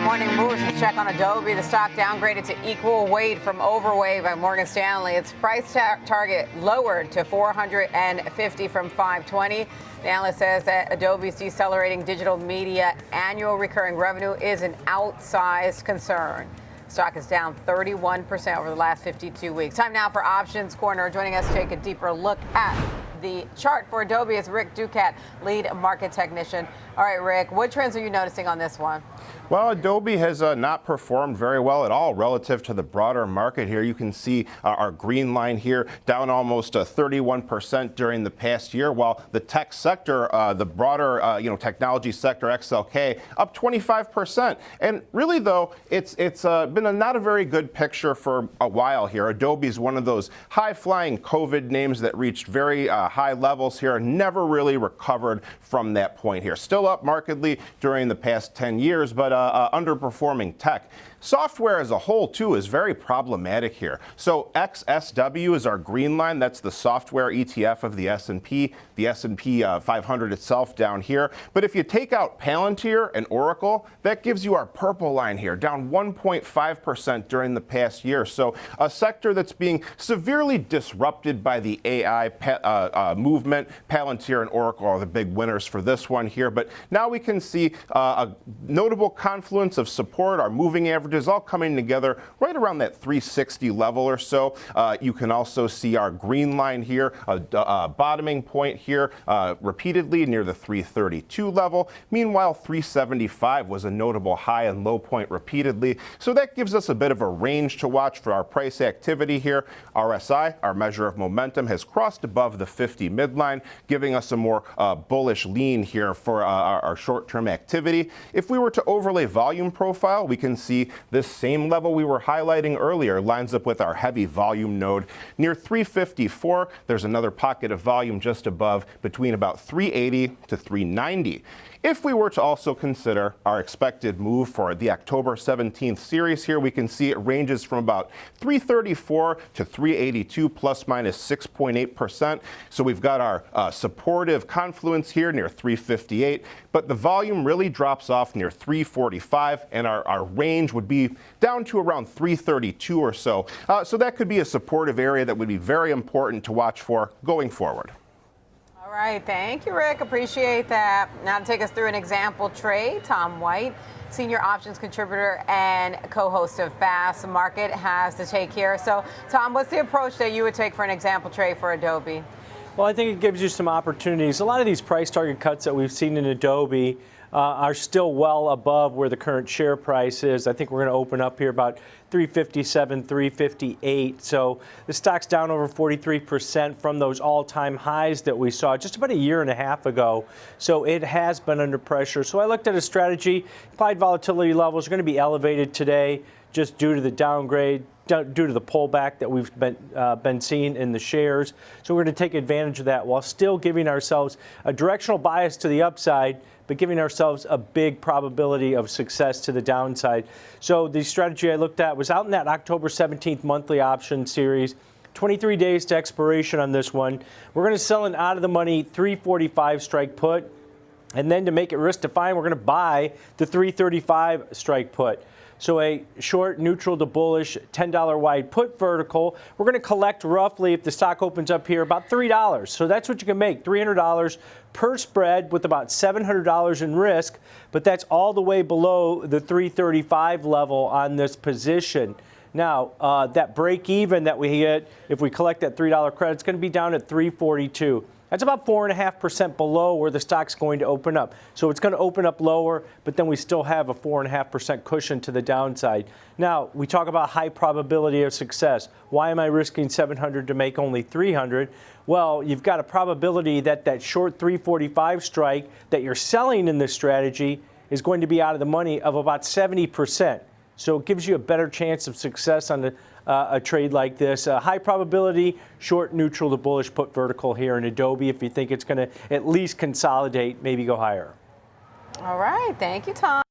morning moves. Let's check on Adobe. The stock downgraded to equal weight from overweight by Morgan Stanley. Its price target lowered to 450 from 520. The analyst says that Adobe's decelerating digital media annual recurring revenue is an outsized concern. Stock is down 31% over the last 52 weeks. Time now for Options Corner. Joining us to take a deeper look at the chart for Adobe is Rick Ducat, lead market technician. All right, Rick, what trends are you noticing on this one? Well, Adobe has not performed very well at all relative to the broader market here. You can see our green line here down almost 31% during the past year, while the tech sector, the broader technology sector, XLK, up 25%. And really, though, it's been not a very good picture for a while here. Adobe is one of those high-flying COVID names that reached very high levels here, never really recovered from that point here. Still up markedly during the past 10 years, but underperforming tech. Software as a whole, too, is very problematic here. So XSW is our green line. That's the software ETF of the S&P. The S&P 500 itself down here. But if you take out Palantir and Oracle, that gives you our purple line here, down 1.5% during the past year. So a sector that's being severely disrupted by the AI movement. Palantir and Oracle are the big winners for this one here. But now we can see a notable confluence of support. Our moving averages all coming together right around that 360 level or so. You can also see our green line here, a bottoming point here repeatedly near the 332 level. Meanwhile, 375 was a notable high and low point repeatedly. So that gives us a bit of a range to watch for our price activity here. RSI, our measure of momentum, has crossed above the 50 midline, giving us a more bullish lean here for our short-term activity. If we were to overlay volume profile, we can see this same level we were highlighting earlier lines up with our heavy volume node near 354. There's another pocket of volume just above between about 380 to 390. If we were to also consider our expected move for the October 17th series here, we can see it ranges from about 334 to 382 plus minus 6.8%. So we've got our supportive confluence here near 358, but the volume really drops off near 345, and our range would be down to around 332 or so. So that could be a supportive area that would be very important to watch for going forward. All right, thank you, Rick. Appreciate that. Now to take us through an example trade, Tom White, senior options contributor and co-host of Fast Market, has the take here. So, Tom, what's the approach that you would take for an example trade for Adobe? Well, I think it gives you some opportunities. A lot of these price target cuts that we've seen in Adobe are still well above where the current share price is. I think we're going to open up here about 357, 358. So the stock's down over 43% from those all-time highs that we saw just about a year and a half ago. So it has been under pressure. So I looked at a strategy. Implied volatility levels are going to be elevated today just due to the downgrade, due to the pullback that we've been seeing in the shares. So we're going to take advantage of that while still giving ourselves a directional bias to the upside, but giving ourselves a big probability of success to the downside. So the strategy I looked at was out in that October 17th monthly option series. 23 days to expiration on this one. We're going to sell an out of the money 345 strike put. And then to make it risk defined, we're going to buy the 335 strike put. So a short, neutral to bullish, $10 wide put vertical. We're going to collect roughly, if the stock opens up here, about $3. So that's what you can make, $300 per spread with about $700 in risk. But that's all the way below the 335 level on this position. Now, that break even that we hit, if we collect that $3 credit, it's going to be down at 342. That's about 4.5% below where the stock's going to open up. So it's going to open up lower, but then we still have a 4.5% cushion to the downside. Now, we talk about high probability of success. Why am I risking 700 to make only 300? Well, you've got a probability that that short 345 strike that you're selling in this strategy is going to be out of the money of about 70%. So it gives you a better chance of success on a trade like this. High probability, short, neutral to bullish put vertical here in Adobe if you think it's going to at least consolidate, maybe go higher. All right. Thank you, Tom.